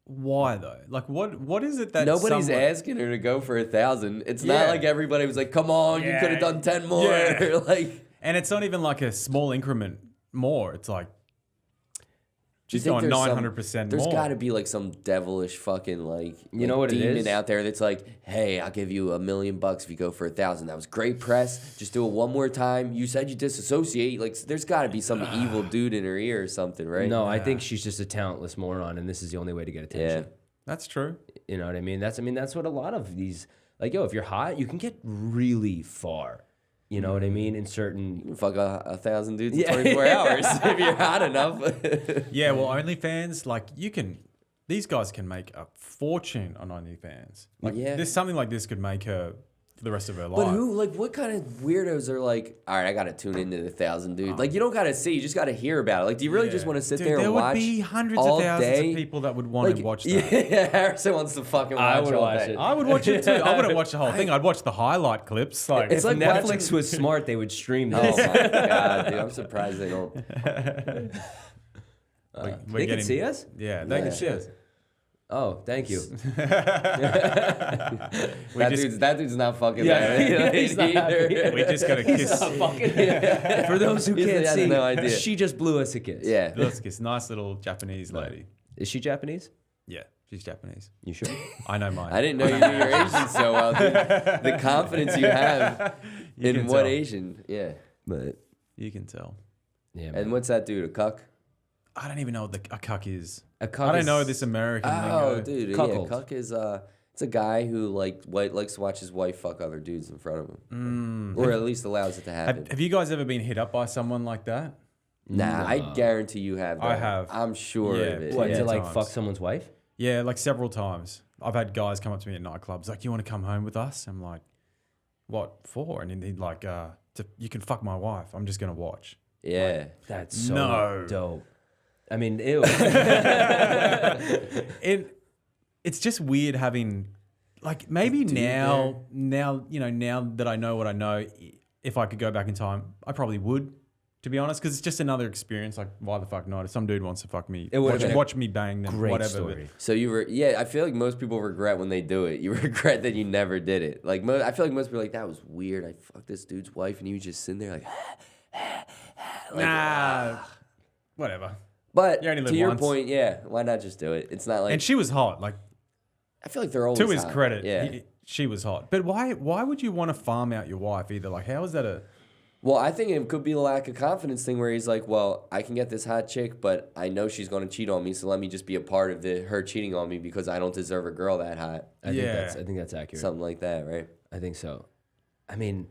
why though? Like, what is it that Nobody's someone- asking her to go for 1,000. It's Yeah. not like everybody was like, come on, you Yeah. could have done 10 more. Yeah. Like, And it's not even like a small increment more. It's like she's think going there's some- 900% there's more. got to be like some devilish fucking like You know what it demon is? out there that's like, hey, I'll give you $1 million if you go for 1,000. That was great press. Just do it one more time. You said you disassociate. Like, there's got to be some evil dude in her ear or something, right? No, I think she's just a talentless moron, and this is the only way to get attention. Yeah. That's true. You know what I mean? That's what a lot of these, like, yo, if you're hot, you can get really far. You know what I mean? In certain, You can fuck 1,000 dudes Yeah. in 24 hours if you're hot enough. Yeah, well, OnlyFans, like these guys can make a fortune on OnlyFans. Like, Yeah. this something like this could make her for the rest of her life. But who, like, what kind of weirdos are like, all right, I got to tune into the 1,000 dude. Like, you don't got to see, you just got to hear about it. Like, do you really Yeah. just want to sit Dude, there and there watch would be hundreds all of thousands day? of people that would want to watch that. Yeah, Harrison wants to fucking watch I would all watch day. it. I would watch it too. I wouldn't watch the whole thing. I'd watch the highlight clips. Like, It's if like Netflix watching- was smart, they would stream Oh this. my god, dude! I'm surprised they don't. They can see us? Yeah, they can see us. Oh, thank you. That dude's not fucking Yeah, there. he's not happy. We just gotta kiss. For those who He can't has see, no idea. she just blew us a kiss. Yeah. Let's kiss. Nice little Japanese lady. Is she Japanese? Yeah, she's Japanese. You sure? I know mine. I didn't know you knew your Asian so well, dude. The confidence you have You in can what tell. Asian, yeah. But You can tell. yeah, And man. what's that dude? A cuck? I don't even know what a cuck is. A cuck I don't is- know this American Oh, lingo. dude, Cuckold. yeah. Cuck is it's a guy who likes to watch his wife fuck other dudes in front of him, or at least allows it to happen. Have you guys ever been hit up by someone like that? Nah, I guarantee you have. I though. have. I'm sure Yeah, of it. What, Yeah, to like times. fuck someone's wife? Yeah, like several times. I've had guys come up to me at nightclubs like, "You want to come home with us?" I'm like, "What for?" And then he'd like, "You can fuck my wife. I'm just gonna watch." Yeah. That's so No. dope. I mean, ew. It's just weird having, like, maybe now that I know what I know, if I could go back in time, I probably would, to be honest, because it's just another experience. Like, why the fuck not? If some dude wants to fuck me, It would've been a watch me bang them, Great whatever. story. So I feel like most people regret when they do it. You regret that you never did it. Like, I feel like most people are like, that was weird. I fucked this dude's wife, and he was just sitting there like, Nah, whatever. But You only live to your once. point, yeah, why not just do it? It's not like And she was hot. Like, I feel like they're always to his hot. credit, Yeah. she was hot. But why would you want to farm out your wife either? Like, how is that a... Well, I think it could be a lack of confidence thing where he's like, well, I can get this hot chick, but I know she's going to cheat on me, so let me just be a part of her cheating on me because I don't deserve a girl that hot. I think that's accurate. Something like that, right? I think so. I mean,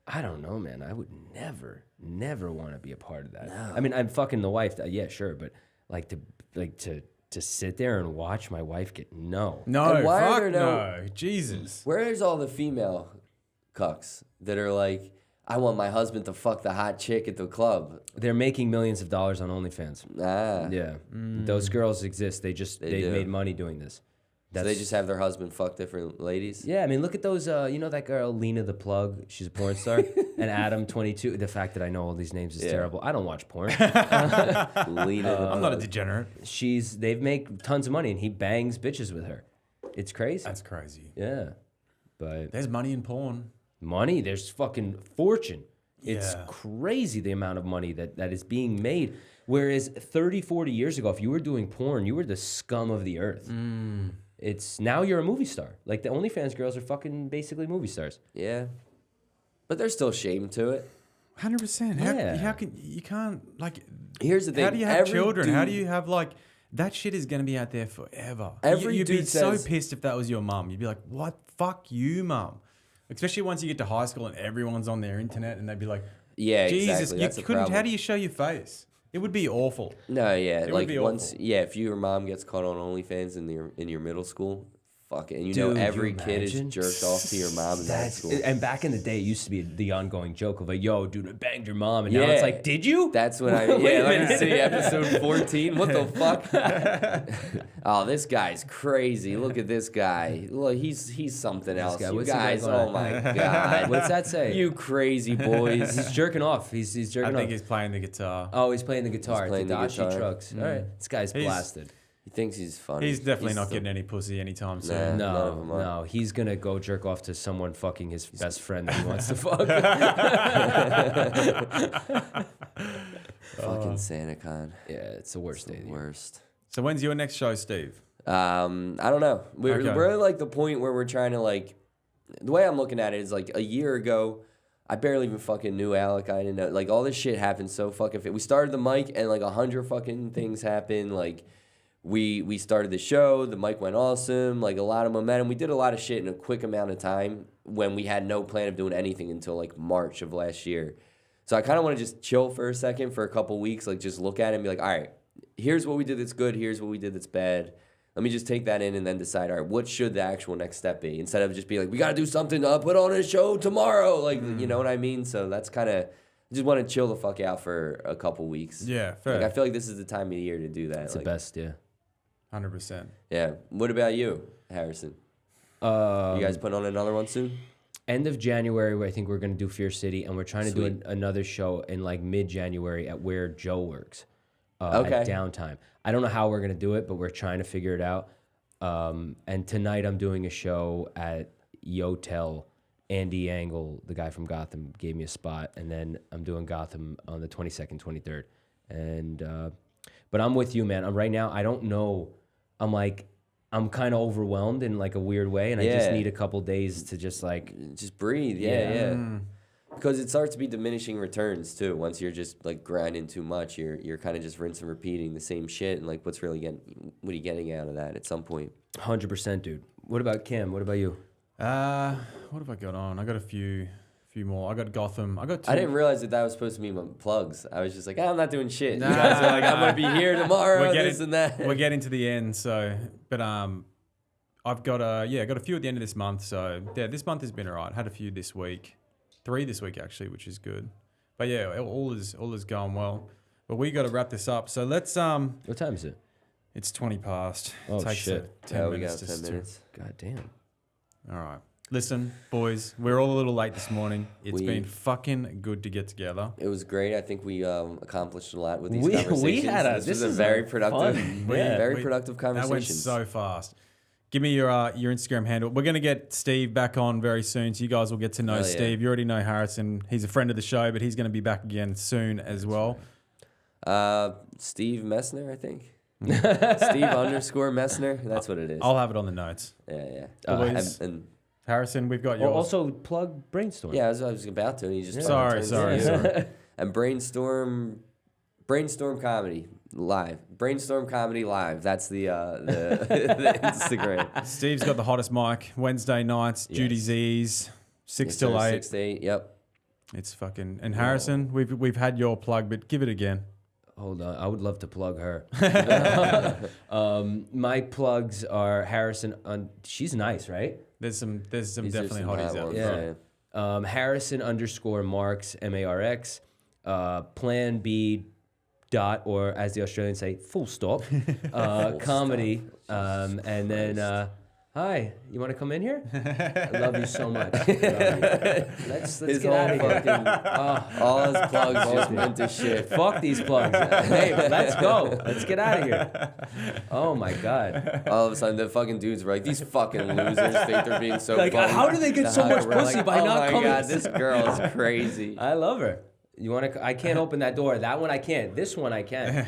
I don't know, man. I would never want to be a part of that. No. I mean, I'm fucking the wife. Yeah, sure, but to sit there and watch my wife get No, And why are fuck there no. Jesus. Where's all the female cucks that are like, I want my husband to fuck the hot chick at the club? They're making millions of dollars on OnlyFans. Yeah, those girls exist. They do. made money doing this. So they just have their husband fuck different ladies? Yeah, I mean, look at those. You know that girl, Lena the Plug? She's a porn star. And Adam, 22. The fact that I know all these names is terrible. I don't watch porn. Lena. I'm not a degenerate. They've made tons of money, and he bangs bitches with her. It's crazy. That's crazy. Yeah. But There's money in porn. money, there's fucking fortune. It's Yeah. crazy the amount of money that is being made. Whereas 30, 40 years ago, if you were doing porn, you were the scum of the earth. It's now you're a movie star. Like the OnlyFans girls are fucking basically movie stars. Yeah. But there's still shame to it. 100%. Yeah. How can you can't like? Here's the thing. How do you have every children? How do dude- you have like? That shit is gonna be out there forever. Every You'd be dude so says- pissed if that was your mum. You'd be like, "What? Fuck you, mum." Especially once you get to high school and everyone's on their internet and they'd be like, Yeah, Jesus, exactly. you That's the couldn't. problem. How do you show your face? It would be awful. No, yeah, would like be once, awful. yeah, if your mom gets caught on OnlyFans in your middle school, fuck it, and you Dude, know every you kid is imagine? jerked off to your mom in that That's school. and back in the day, it used to be the ongoing joke of like, "Yo, dude, I banged your mom," and now it's Yeah. like, "Did you?" That's when I Wait a let me minute. see episode 14. What the fuck? Oh, this guy's crazy. Look at this guy. Look, he's something else. guy, You what's he got guys, going oh on? my god. What's that say? You crazy boys. He's jerking off. He's I jerking think off. he's playing the guitar. Oh, he's playing the guitar. playing the Tadashi guitar. trucks. All right, this guy's He's- blasted. He thinks he's funny. He's definitely not the- getting any pussy anytime Nah. soon. None of No, them are. no, he's gonna go jerk off to someone fucking his best friend that he wants to fuck. Fucking SantaCon. Yeah, it's the worst day of the year. Worst. So when's your next show, Steve? I don't know. We're Okay. at like the point where we're trying to like. The way I'm looking at it is like a year ago, I barely even fucking knew Alec. I didn't know, like, all this shit happened so fucking fast. We started the mic and like 100 fucking things happened. Like we started the show, the mic went awesome, like a lot of momentum. We did a lot of shit in a quick amount of time when we had no plan of doing anything until like March of last year. So I kind of want to just chill for a second for a couple weeks, like just look at it and be like, all right, here's what we did that's good, here's what we did that's bad. Let me just take that in and then decide, all right, what should the actual next step be? Instead of just being like, we got to do something, put on a show tomorrow. Like, you know what I mean? So that's kind of, just want to chill the fuck out for a couple weeks. Yeah, fair. Like, I feel like this is the time of the year to do that. It's like, the best, yeah. 100%. Yeah. What about you, Harrison? You guys putting on another one soon? End of January, I think we're gonna do Fear City, and we're trying to do Sweet. another show in like mid-January at where Joe works. Okay. At Downtime. I don't know how we're gonna do it, but we're trying to figure it out. And tonight I'm doing a show at Yotel. Andy Angle, the guy from Gotham, gave me a spot, and then I'm doing Gotham on the 22nd, 23rd. And but I'm with you, man. Right now, I don't know. I'm kind of overwhelmed in like a weird way, and I just Yeah. need a couple days to just like. Just breathe. Yeah. Because it starts to be diminishing returns too. Once you're just like grinding too much, you're kind of just rinsing and repeating the same shit. And like, what are you getting out of that at some point? 100%, dude. What about Kim? What about you? What have I got on? I got a few more. I got Gotham. I got two. I didn't realize that was supposed to be my plugs. I was just like, I'm not doing shit. Nah. You guys are like, I'm gonna be here tomorrow. We're This and that. We're getting to the end, so but I've got I got a few at the end of this month. So yeah, this month has been alright. Had a few this week, 3 this week actually, which is good. But yeah, all is going well. But we got to wrap this up. So let's What time is it? It's 20 past. Oh, Takes shit. 10 Yeah, we minutes got just 10 minutes. God damn. All right. Listen, boys, we're all a little late this morning. It's We- been fucking good to get together. It was great. I think we accomplished a lot with these We conversations. had a- this this was a is very a productive, fun- very We- productive That went conversations. so fast. Give me your Instagram handle. We're going to get Steve back on very soon, so you guys will get to know Hell yeah. Steve. You already know Harrison. He's a friend of the show, but he's going to be back again soon as well. Steve Messner, I think. Steve _Messner. That's what it is. I'll have it on the notes. Yeah. Boys. And Harrison, we've got yours. Also, plug Brainstorm. yeah, I was about to. And you just Sorry, fucking turned sorry, it. sorry. And Brainstorm Comedy Live. Brainstorm Comedy Live. That's the the Instagram. Steve's got the hottest mic. Wednesday nights, Judy Z's, 6 till 8. 6 to 8. Yep. It's fucking... And Harrison, we've had your plug, but give it again. Hold on, I would love to plug her. My plugs are Harrison. She's nice, right? There's some These are definitely some hotties hot out ones, there. Yeah. Harrison _Marx MARX. Plan B dot, or as the Australians say, full stop. Comedy. And then Hi, you want to come in here? I love you so much. I love you. Let's His get out of whole here. fucking, all his plugs just went to shit. Fuck these plugs. Hey, let's go. Let's get out of here. Oh my God. All of a sudden, the fucking dudes were like, these fucking losers think they're being so Like, fun. how do they get The so much higher- we're pussy like, by oh not my coming? God, this girl is crazy. I love her. You want to? I can't open that door. That one I can't. This one I can.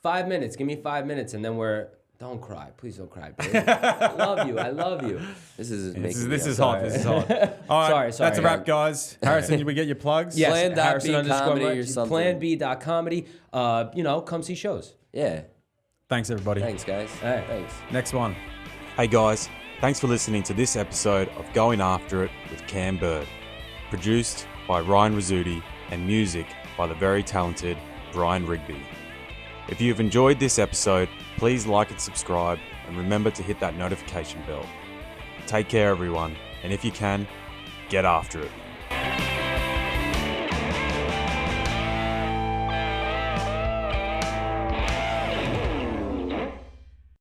5 minutes. Give me 5 minutes, and then we're. Don't cry. Please don't cry, babe. I love you. I love you. This is This is hot. This is hot. All right, Sorry, that's a wrap, guys. Harrison, did we get your plugs? Yes, Plan.B-comedy or something. Plan.B.comedy. Come see shows. Yeah. Thanks, everybody. Thanks, guys. All right. Thanks. Next one. Hey, guys. Thanks for listening to this episode of Going After It with Cam Bird. Produced by Ryan Rizzuti and music by the very talented Brian Rigby. If you've enjoyed this episode, please like and subscribe, and remember to hit that notification bell. Take care, everyone, and if you can, get after it.